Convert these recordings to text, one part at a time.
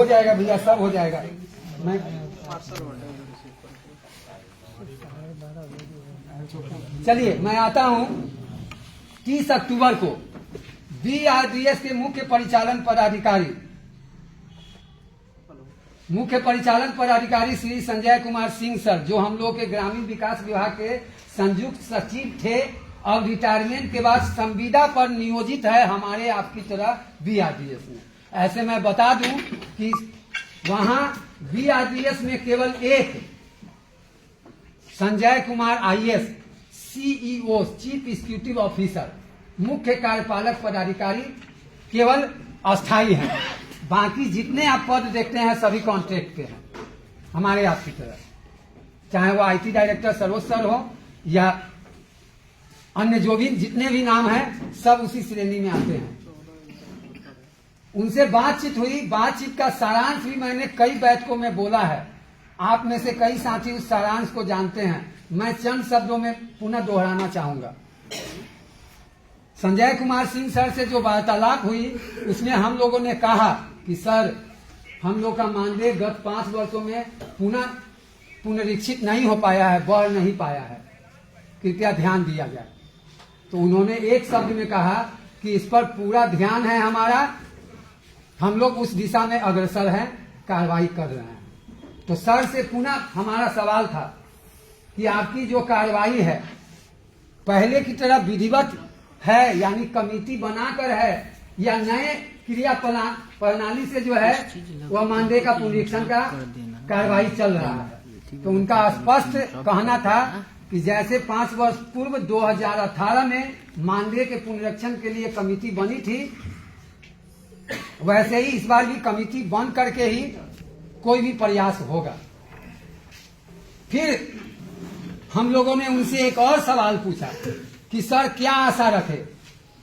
हो जाएगा भैया, सब हो जाएगा। मैं चलिए मैं आता हूं। 30 अक्टूबर को BRDS के मुख्य परिचालन पदाधिकारी श्री संजय कुमार सिंह सर, जो हम लोग के ग्रामीण विकास विभाग के संयुक्त सचिव थे और रिटायरमेंट के बाद संविदा पर नियोजित है हमारे आपकी तरह BRDS में। ऐसे मैं बता दूं कि वहां BRDS में केवल एक Sanjay Kumar IAS CEO chief executive officer मुख्य कार्यपालक पदाधिकारी केवल अस्थायी हैं। बाकी जितने आप पद देखते हैं सभी कॉन्ट्रैक्ट के हैं हमारे आपकी तरह, चाहे वो IT डायरेक्टर सरोज सर हो या अन्य जो भी जितने भी नाम हैं सब उसी श्रेणी में आते हैं। उनसे बातचीत हुई, बातचीत का सारांश भी मैंने कई बैठकों में बोला है। आप में से कई साथी उस सारांश को जानते हैं, मैं चंद शब्दों में पुनः दोहराना चाहूंगा। संजय कुमार सिंह सर से जो वार्तालाप हुई उसमें हम लोगों ने कहा कि सर हम लोग का मानदेय गत 5 वर्षों में पुनरीक्षित नहीं हो पाया है, बढ़ नहीं पाया है, कृपया ध्यान दिया जाए। तो उन्होंने एक शब्द में कहा कि इस पर पूरा ध्यान है हमारा, हम लोग उस दिशा में अग्रसर हैं, कार्रवाई कर रहे हैं। तो सर से पुनः हमारा सवाल था कि आपकी जो कार्रवाई है पहले की तरह विधिवत है, यानी कमेटी बनाकर है, या नए क्रिया प्रणाली से जो है वह मानदेय का पुनरीक्षण का कार्रवाई चल रहा है। तो उनका स्पष्ट कहना था कि जैसे 5 वर्ष पूर्व 2018 में मानदेय के पुनरीक्षण के लिए कमेटी बनी थी, वैसे ही इस बार भी कमेटी बन करके ही कोई भी प्रयास होगा। फिर हम लोगों ने उनसे एक और सवाल पूछा कि सर क्या आशा रखे,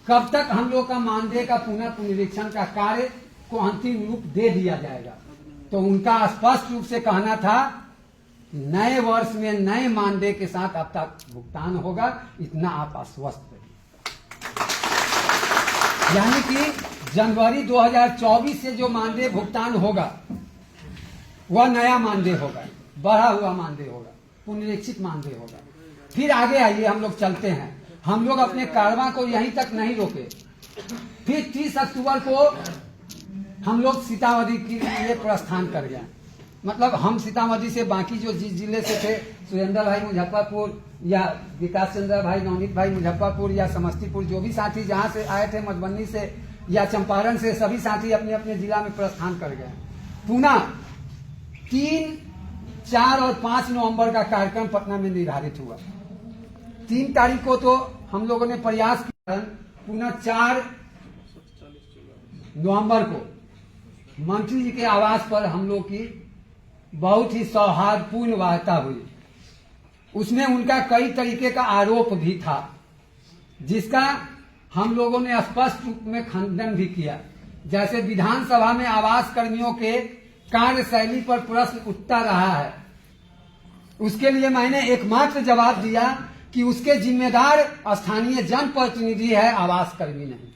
कब तक हम लोग का मानदेय का पुनरीक्षण का कार्य को अंतिम रूप दे दिया जाएगा। तो उनका स्पष्ट रूप से कहना था नए वर्ष में नए मानदेय के साथ अब तक भुगतान होगा, इतना आप आश्वस्त रहिए। यानी कि जनवरी 2024 से जो मानदेय भुगतान होगा वह नया मानदेय होगा, बढ़ा हुआ मानदेय होगा, पुनरीक्षित मानदेय होगा। फिर आगे आइए हम लोग चलते हैं। हम लोग अपने कारवां को यहीं तक नहीं रोके, फिर 30 अक्टूबर को हम लोग सीतामढ़ी के लिए प्रस्थान कर गए। मतलब हम सीतामढ़ी से बाकी जो जिस जिले से थे, सुरेंद्र भाई मुजफ्फरपुर या विकास चंद्र भाई नवनीत भाई मुजफ्फरपुर या समस्तीपुर, जो भी साथी जहां से आए थे, मधुबनी से या चंपारण से, सभी साथी अपने अपने जिला में प्रस्थान कर गए। पुनः 3, 4 और 5 नवंबर का कार्यक्रम पटना में निर्धारित हुआ। 3 तारीख को तो हम लोगों ने प्रयास किया, पुनः 4 नवंबर को मंत्री जी के आवास पर हम लोग की बहुत ही सौहार्दपूर्ण वार्ता हुई। उसमें उनका कई तरीके का आरोप भी था, जिसका हम लोगों ने स्पष्ट रूप में खंडन भी किया। जैसे विधानसभा में आवास कर्मियों के कार्यशैली पर प्रश्न उठता रहा है, उसके लिए मैंने एकमात्र जवाब दिया कि उसके जिम्मेदार स्थानीय जनप्रतिनिधि है, आवास कर्मी नहीं।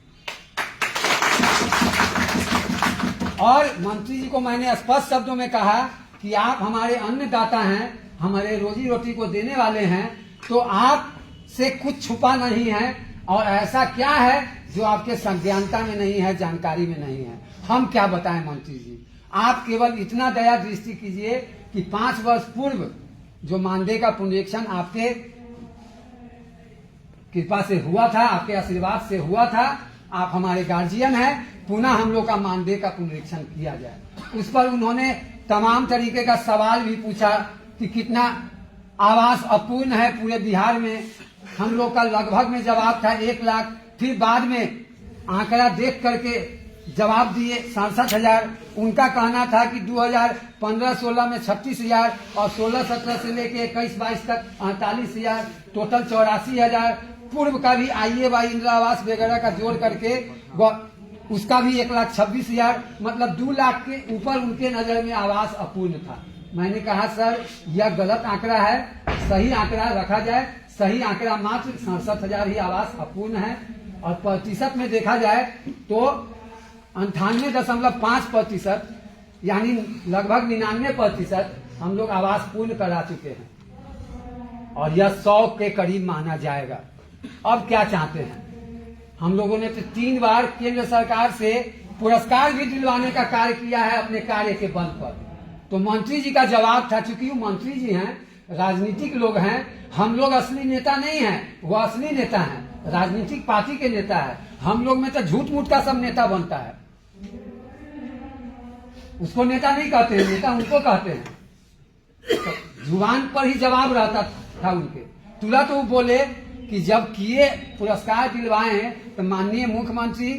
और मंत्री जी को मैंने स्पष्ट शब्दों में कहा कि आप हमारे अन्नदाता हैं, हमारे रोजी रोटी को देने वाले हैं, तो आप से कुछ छुपा नहीं है, और ऐसा क्या है जो आपके संज्ञानता में नहीं है, जानकारी में नहीं है। हम क्या बताएं मंत्री जी, आप केवल इतना दया दृष्टि कीजिए कि 5 वर्ष पूर्व जो मानदेय का पुनरीक्षण आपके कृपा से हुआ था, आपके आशीर्वाद से हुआ था, आप हमारे गार्जियन हैं, पुनः हम लोग का मानदेय का पुनरीक्षण किया जाए। उस पर उन्होंने तमाम तरीके का सवाल भी पूछा कि कितना आवास अपूर्ण है पूरे बिहार में। हम लोग का लगभग में जवाब था 1 लाख। फिर बाद में आंकड़ा देख करके जवाब दिए 67,000। उनका कहना था कि 2015-16 में 36,000 और 16-17 से लेके 21-22 तक 48,000, टोटल 84,000। पूर्व का भी IAY इंदिरा आवास वगैरह का जोड़ करके उसका भी 1,26,000, मतलब 2 लाख के ऊपर उनके नजर में आवास अपूर्ण था। मैंने कहा सर यह गलत आंकड़ा है, सही आंकड़ा रखा जाए। सही आंकड़ा मात्र 67,000 ही आवास अपूर्ण है, और प्रतिशत में देखा जाए तो 98.5% यानी लगभग 99% हम लोग आवास पूर्ण करा चुके हैं और यह 100 के करीब माना जाएगा। अब क्या चाहते हैं? हम लोगों ने तो 3 बार केंद्र सरकार से पुरस्कार भी दिलवाने का कार्य किया है अपने कार्य के बल पर। तो मंत्री जी का जवाब था, चूंकि वो मंत्री जी हैं, राजनीतिक लोग हैं, हम लोग असली नेता नहीं हैं, वो असली नेता हैं, राजनीतिक पार्टी के नेता है। हम लोग में तो झूठ मूठ का सब नेता बनता है, उसको नेता नहीं कहते हैं, नेता उनको कहते हैं। तो जुबान पर ही जवाब रहता था उनके। तुरंत वो बोले कि जब किए पुरस्कार दिलवाए हैं तो माननीय मुख्यमंत्री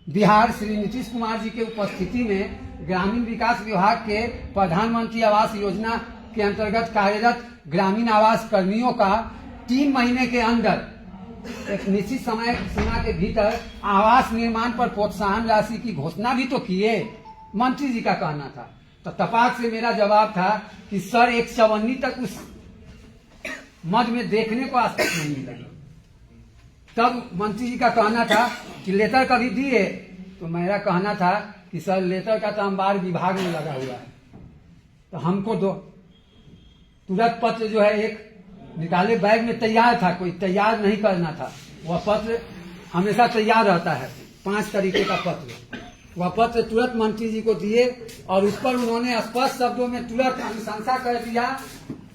बिहार श्री नीतीश कुमार जी के उपस्थिति में ग्रामीण विकास विभाग के प्रधानमंत्री आवास योजना के अंतर्गत कार्यरत ग्रामीण आवास कर्मियों का 3 महीने के अंदर एक निश्चित समय सीमा के भीतर आवास निर्माण पर प्रोत्साहन राशि की घोषणा भी तो किए, मंत्री जी का कहना था। तो तपाक से मेरा जवाब था कि सर एक चवन्नी तक उस मद में देखने को आज तक नहीं मिला। तब मंत्री जी का कहना था कि लेटर कभी दिए, तो मेरा कहना था कि सर लेटर का तो अंबार विभाग में लगा हुआ है, तो हमको दो। तुरंत पत्र जो है एक निकाले, बैग में तैयार था, कोई तैयार नहीं करना था। वह पत्र हमेशा तैयार रहता है, 5 तरीके का पत्र। वह पत्र तुरंत मंत्री जी को दिए और उस पर उन्होंने स्पष्ट शब्दों में तुरंत अनुशंसा कर दिया,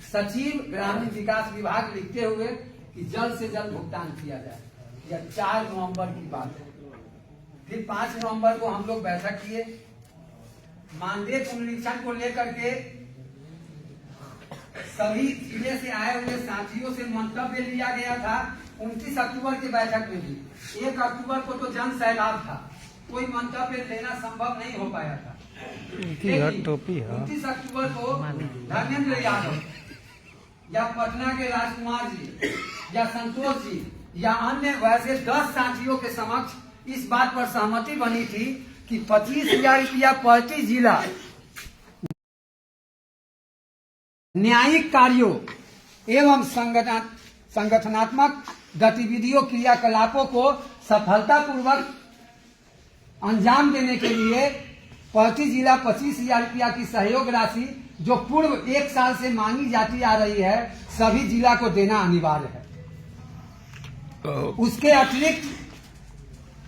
सचिव ग्रामीण विकास विभाग लिखते हुए कि जल्द से जल्द भुगतान किया जाए। यह 4 नवंबर की बात है। फिर 5 नवंबर को हम लोग बैठक किए, मानदेय पुनरीक्षण को लेकर के सभी जिले से आए हुए साथियों से मंतव्य लिया गया था। 29 अक्टूबर की बैठक में भी 1 अक्टूबर को तो जन सैलाब था, कोई मंतव्य लेना संभव नहीं हो पाया था। 29 अक्टूबर को धर्मेंद्र यादव या पटना के राजकुमार जी या संतोष जी या अन्य वैसे 10 साथियों के समक्ष इस बात पर सहमति बनी थी कि 25,000 रुपया प्रति जिला न्यायिक कार्यों एवं संगठनात्मक गतिविधियों क्रियाकलापों को सफलतापूर्वक अंजाम देने के लिए प्रति जिला 25,000 रुपया की सहयोग राशि जो पूर्व 1 साल से मांगी जाती आ रही है, सभी जिला को देना अनिवार्य है। उसके अतिरिक्त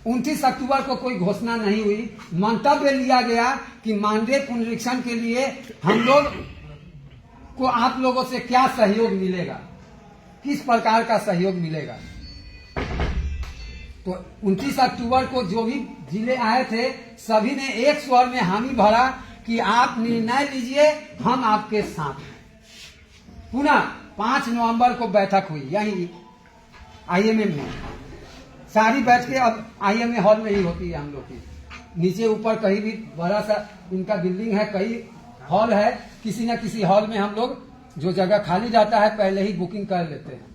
29 अक्टूबर को कोई घोषणा नहीं हुई। मंतव्य लिया गया कि मानदेय पुनरीक्षण के लिए हम लोग को आप लोगों से क्या सहयोग मिलेगा, किस प्रकार का सहयोग मिलेगा। तो 29 अक्टूबर को जो भी जिले आए थे, सभी ने एक स्वर में हामी भरा कि आप निर्णय लीजिए, हम आपके साथ हैं। पुनः 5 नवंबर को बैठक हुई यही आईएमए में। सारी बैठकें अब आईएमए हॉल में ही होती है हम लोग की। नीचे ऊपर कहीं भी बड़ा सा उनका बिल्डिंग है, कई हॉल है, किसी न किसी हॉल में हम लोग जो जगह खाली जाता है पहले ही बुकिंग कर लेते हैं।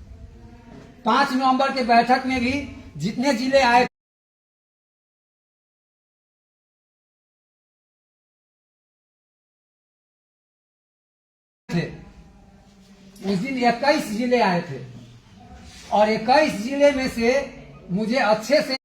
5 नवंबर के बैठक में भी जितने जिले आए थे, उस दिन 21 जिले आए थे और 21 जिले में से मुझे अच्छे से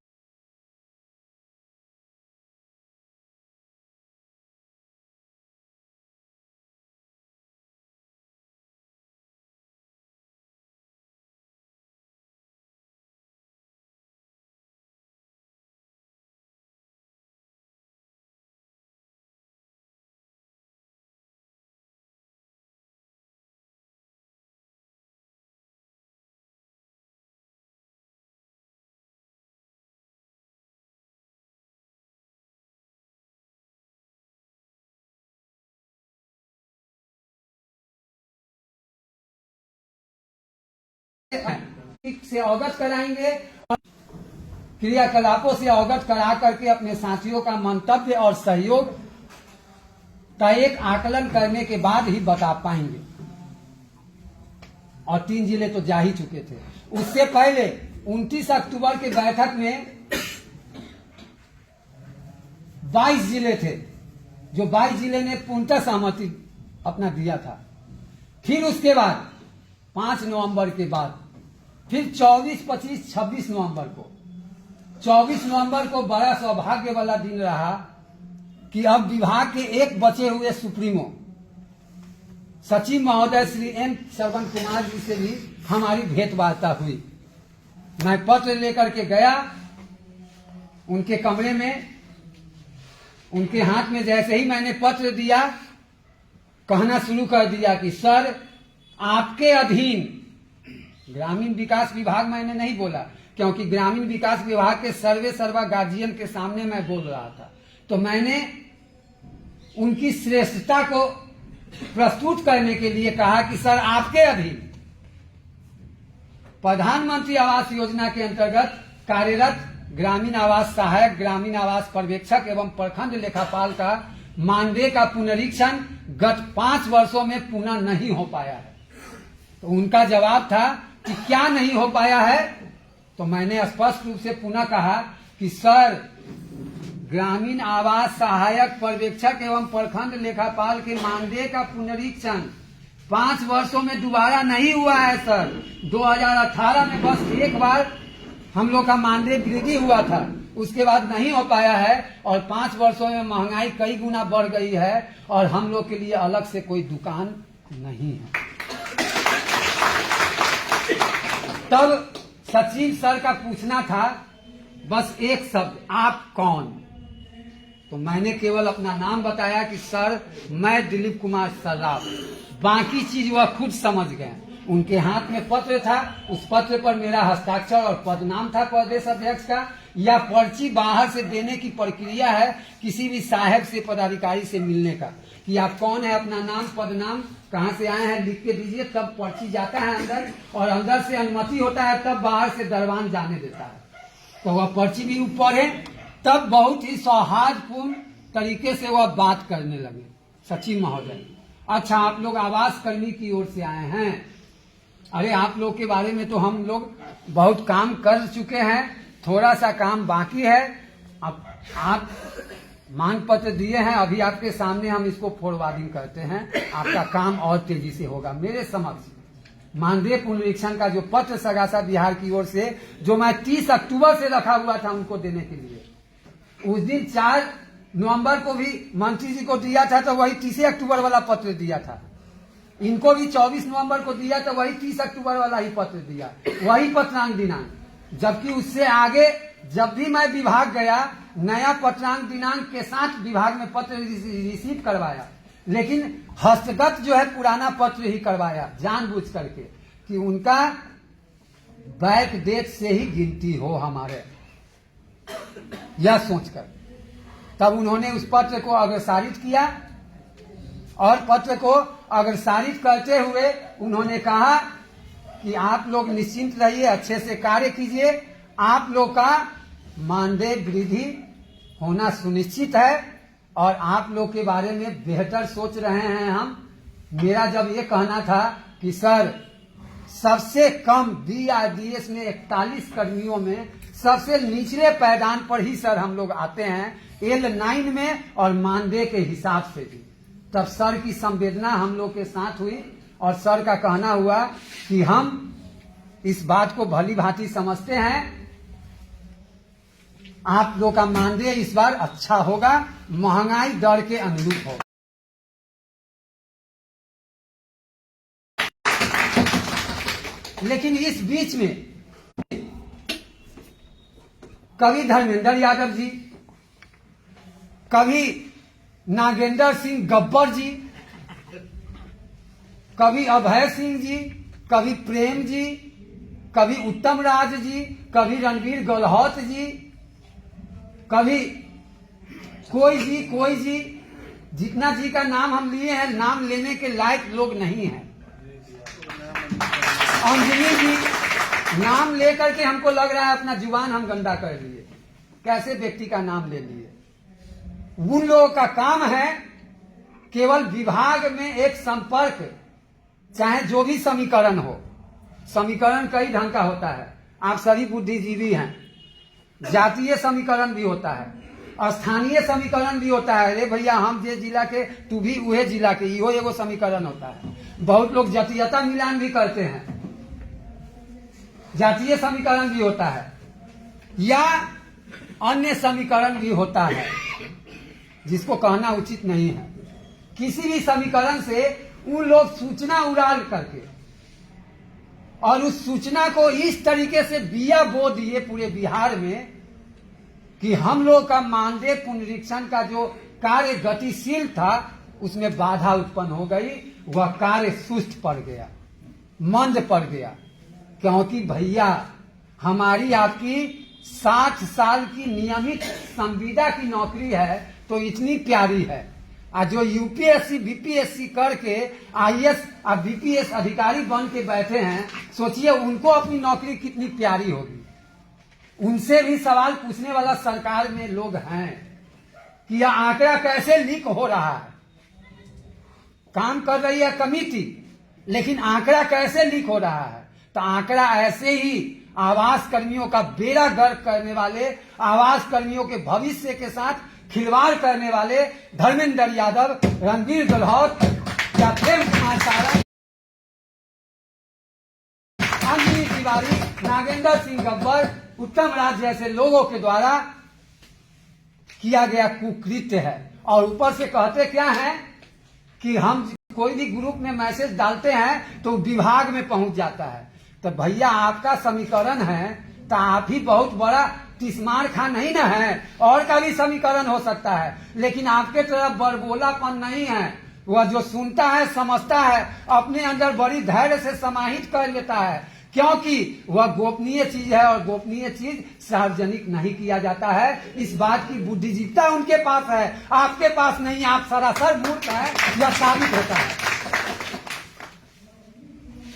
से अवगत कराएंगे और क्रियाकलापों से अवगत करा करके अपने साथियों का मंतव्य और सहयोग का एक आकलन करने के बाद ही बता पाएंगे। और 3 जिले तो जा ही चुके थे। उससे पहले 29 अक्टूबर की बैठक में 22 जिले थे, जो 22 जिले ने पूर्णतः सहमति अपना दिया था। फिर उसके बाद 5 नवंबर के बाद फिर 24, 25, 26 नवंबर को 24 नवंबर को बड़ा सौभाग्य वाला दिन रहा कि अब विभाग के एक बचे हुए सुप्रीमो सचिव महोदय श्री एम श्रवण कुमार जी से भी हमारी भेंटवार्ता हुई। मैं पत्र लेकर के गया उनके कमरे में, उनके हाथ में जैसे ही मैंने पत्र दिया, कहना शुरू कर दिया कि सर आपके अधीन, ग्रामीण विकास विभाग मैंने नहीं बोला क्योंकि ग्रामीण विकास विभाग के सर्वे सर्वा गार्जियन के सामने मैं बोल रहा था, तो मैंने उनकी श्रेष्ठता को प्रस्तुत करने के लिए कहा कि सर आपके अधीन प्रधानमंत्री आवास योजना के अंतर्गत कार्यरत ग्रामीण आवास सहायक, ग्रामीण आवास पर्यवेक्षक एवं प्रखंड लेखापाल का मानदेय का पुनरीक्षण गत 5 वर्षों में पुनः नहीं हो पाया है। तो उनका जवाब था कि क्या नहीं हो पाया है, तो मैंने स्पष्ट रूप से पुनः कहा कि सर ग्रामीण आवास सहायक, पर्यवेक्षक एवं प्रखंड लेखापाल के मानदेय का पुनरीक्षण 5 वर्षों में दोबारा नहीं हुआ है सर। 2018 में बस एक बार हम लोग का मानदेय वृद्धि हुआ था, उसके बाद नहीं हो पाया है और 5 वर्षों में महंगाई कई गुना बढ़ गई है और हम लोग के लिए अलग से कोई दुकान नहीं है। तब सचिव सर का पूछना था बस एक शब्द, आप कौन? तो मैंने केवल अपना नाम बताया कि सर मैं दिलीप कुमार सर्राफ। बाकी चीज वह खुद समझ गए। उनके हाथ में पत्र था, उस पत्र पर मेरा हस्ताक्षर और पदनाम था प्रदेश अध्यक्ष का, या पर्ची बाहर से देने की प्रक्रिया है किसी भी साहब से, पदाधिकारी से मिलने का कि आप कौन है, अपना नाम, पदनाम, कहाँ से आए हैं लिख के दीजिए, तब पर्ची जाता है अंदर और अंदर से अनुमति होता है, तब बाहर से दरबान जाने देता है। तो वह पर्ची भी ऊपर है, तब बहुत ही सौहार्दपूर्ण तरीके से वह बात करने लगे। सचिव महोदय, अच्छा आप लोग आवास कर्मी की ओर से आए हैं, अरे आप लोग के बारे में तो हम लोग बहुत काम कर चुके हैं, थोड़ा सा काम बाकी है। अब आप मांग पत्र दिए हैं, अभी आपके सामने हम इसको फॉरवर्डिंग करते हैं, आपका काम और तेजी से होगा। मेरे समक्ष मानदेय पुनरीक्षण का जो पत्र सगासा बिहार की ओर से, जो मैं 30 अक्टूबर से रखा हुआ था उनको देने के लिए, उस दिन 4 नवंबर को भी मंत्री जी को दिया था, तो वही 30 अक्टूबर वाला पत्र दिया था। इनको भी 24 नवंबर को दिया, तो वही 30 अक्टूबर वाला ही पत्र दिया, वही पत्रांक दिनांक। जबकि उससे आगे जब भी मैं विभाग गया, नया पत्रांक दिनांक के साथ विभाग में पत्र रिसीव करवाया, लेकिन हस्तगत जो है पुराना पत्र ही करवाया, जानबूझ करके कि उनका बैक डेट से ही गिनती हो हमारे, यह सोचकर। तब उन्होंने उस पत्र को अग्रसारित किया और पत्र को अग्रसारित करते हुए उन्होंने कहा कि आप लोग निश्चिंत रहिए, अच्छे से कार्य कीजिए, आप लोग का मानदेय वृद्धि होना सुनिश्चित है और आप लोग के बारे में बेहतर सोच रहे हैं हम। मेरा जब ये कहना था कि सर सबसे कम बीआरडीएस में 41 कर्मियों में सबसे निचले पैदान पर ही सर हम लोग आते हैं, L9 में, और मानदेय के हिसाब से भी। तब सर की संवेदना हम लोग के साथ हुई और सर का कहना हुआ कि हम इस बात को भली भांति समझते हैं, आप लोग का मानदेय इस बार अच्छा होगा, महंगाई दर के अनुरूप होगा। लेकिन इस बीच में कभी धर्मेंद्र यादव जी, कभी नागेंद्र सिंह गब्बर जी, कभी अभय सिंह जी, कभी प्रेम जी, कभी उत्तम राज जी, कभी रणवीर गहलोत जी, कभी कोई जी, जितना जी का नाम हम लिए हैं, नाम लेने के लायक लोग नहीं हैं। अंजलि जी, नाम लेकर के हमको लग रहा है अपना जुबान हम गंदा कर लिए, कैसे व्यक्ति का नाम ले लिए। उन लोगों का काम है केवल विभाग में एक संपर्क, चाहे जो भी समीकरण हो, समीकरण कई ढंग का होता है, आप सभी बुद्धिजीवी हैं, जातीय समीकरण भी होता है, स्थानीय समीकरण भी होता है, अरे भैया हम जे जिला के तू भी उहे जिला के, इहो एगो समीकरण होता है। बहुत लोग जातीयता मिलान भी करते हैं, जातीय समीकरण भी होता है या अन्य समीकरण भी होता है। जिसको कहना उचित नहीं है। किसी भी समीकरण से उन लोग सूचना उड़ाल करके और उस सूचना को इस तरीके से बिया बो दिए पूरे बिहार में कि हम लोग का मानदेय पुनरीक्षण का जो कार्य गतिशील था उसमें बाधा उत्पन्न हो गई, वह कार्य सुस्त पड़ गया, मंद पड़ गया। क्योंकि भैया हमारी आपकी 60 साल की नियमित संविदा की नौकरी है तो इतनी प्यारी है, और जो यूपीएससी बीपीएससी करके आईएएस और बीपीएस अधिकारी बन के बैठे हैं, सोचिए उनको अपनी नौकरी कितनी प्यारी होगी। उनसे भी सवाल पूछने वाला सरकार में लोग हैं कि यह आंकड़ा कैसे लीक हो रहा है। काम कर रही है कमेटी, लेकिन आंकड़ा कैसे लीक हो रहा है? तो आंकड़ा ऐसे ही आवास कर्मियों का बेड़ा गर्क करने वाले, आवास कर्मियों के भविष्य के साथ खिलवाड़ करने वाले धर्मेंद्र यादव, रणबीर गहलोत या प्रेम कुमार सारा, अंजलि तिवारी, नागेंद्र सिंह गब्बर, उत्तम राज जैसे लोगों के द्वारा किया गया कुकृत्य है। और ऊपर से कहते क्या है कि हम कोई भी ग्रुप में मैसेज डालते हैं तो विभाग में पहुंच जाता है। तो भैया आपका समीकरण है तो आप ही बहुत बड़ा तिस्मार खां नहीं ना है, और का भी समीकरण हो सकता है, लेकिन आपके तरफ बड़बोलापन नहीं है। वह जो सुनता है समझता है, अपने अंदर बड़ी धैर्य से समाहित कर लेता है, क्योंकि वह गोपनीय चीज है और गोपनीय चीज सार्वजनिक नहीं किया जाता है। इस बात की बुद्धिजीविता उनके पास है, आपके पास नहीं। आप सरासर मूर्ख है, यह साबित होता है।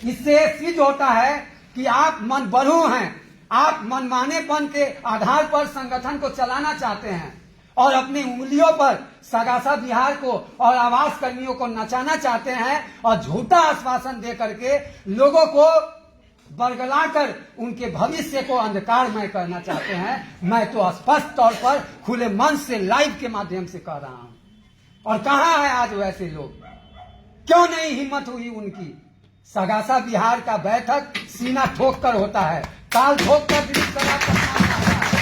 इससे सिद्ध होता है कि आप मन बढ़ू हैं, आप मनमानेपन के आधार पर संगठन को चलाना चाहते हैं और अपनी उंगलियों पर सगासा बिहार को और आवास कर्मियों को नचाना चाहते हैं और झूठा आश्वासन दे करके लोगों को बरगलाकर उनके भविष्य को अंधकारमय करना चाहते हैं। मैं तो स्पष्ट तौर पर खुले मन से लाइव के माध्यम से कह रहा हूं। और कहां है आज वैसे लोग? क्यों नहीं हिम्मत हुई उनकी? सगासा बिहार का बैठक सीना ठोक कर होता है, ताल ठोक कर दिलीप सराफ का नाम आता है।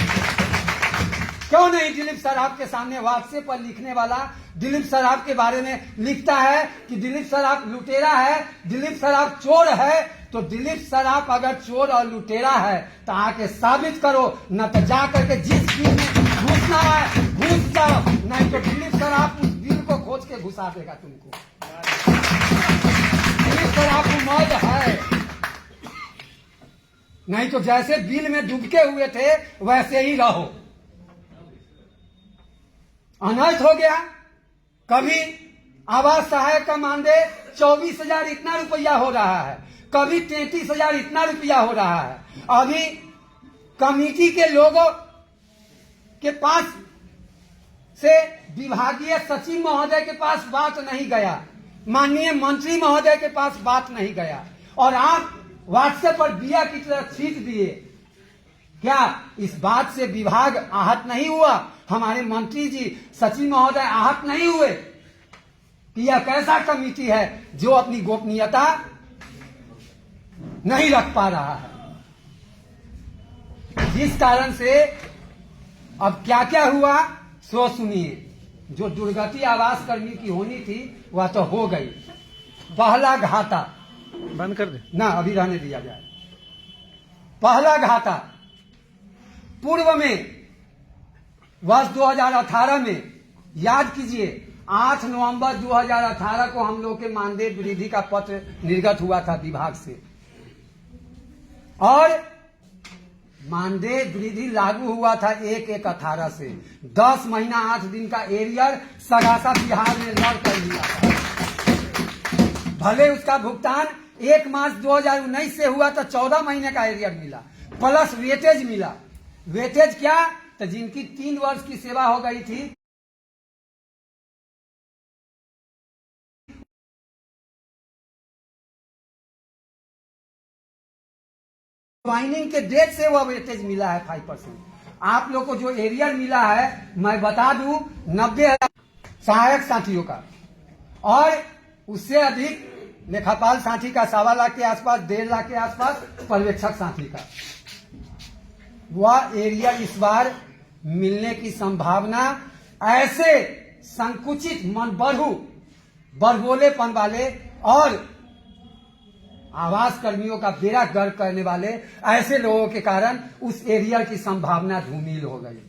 क्यों नहीं दिलीप सराफ के सामने व्हाट्सएप पर लिखने वाला दिलीप सराफ के बारे में लिखता है कि दिलीप सराफ लुटेरा है, दिलीप सराफ चोर है। तो दिलीप सराफ अगर चोर और लुटेरा है तो आके साबित करो, न तो जा करके जिस बिल में घुसना है घुस जाओ, नहीं तो दिलीप सराफ उस बिल को खोज के घुसा देगा तुमको। दिलीप सराफ मौज है, नहीं तो जैसे बिल में डूबके हुए थे वैसे ही रहो। अनर्थ हो गया। कभी आवास सहायक का मानदेय 24,000 इतना रुपया हो रहा है, कभी 33,000 इतना रुपया हो रहा है। अभी कमेटी के लोगों के पास से विभागीय सचिव महोदय के पास बात नहीं गया, माननीय मंत्री महोदय के पास बात नहीं गया, और आप व्हाट्सएप पर बिया की तरह छीट दिए। क्या इस बात से विभाग आहत नहीं हुआ? हमारे मंत्री जी सचिव महोदय आहत नहीं हुए कि यह कैसा कमेटी है जो अपनी गोपनीयता नहीं रख पा रहा है? जिस कारण से अब क्या क्या हुआ सो सुनिए। जो दुर्गति आवास कर्मी की होनी थी वह तो हो गई। पहला घाटा बंद कर दे ना, अभी रहने दिया जाए। पहला घाटा पूर्व में वर्ष 2018 में, याद कीजिए 8 नवंबर 2018 को हम लोग के मानदेय वृद्धि का पत्र निर्गत हुआ था विभाग से, और मानदेय वृद्धि लागू हुआ था 1/1/18 से। 10 महीना 8 दिन का एरियर सगासा बिहार ने लड़ कर लिया था। भले उसका भुगतान 1 मार्च 2019 से हुआ तो 14 महीने का एरियर मिला, प्लस वेटेज मिला। वेटेज क्या? तो जिनकी 3 वर्ष की सेवा हो गई थी, ज्वाइनिंग के डेट से वह वेटेज मिला है 5%। आप लोग को जो एरियर मिला है मैं बता दूं 90,000 सहायक साथियों का, और उससे अधिक लेखापाल साथी का 1.25 लाख के आसपास, 1.5 लाख के आसपास पर्यवेक्षक साथी का। वह एरियर इस बार मिलने की संभावना ऐसे संकुचित मन बड़बोलेपन वाले और आवास कर्मियों का बेड़ा गर्क करने वाले ऐसे लोगों के कारण उस एरिया की संभावना धूमिल हो गई।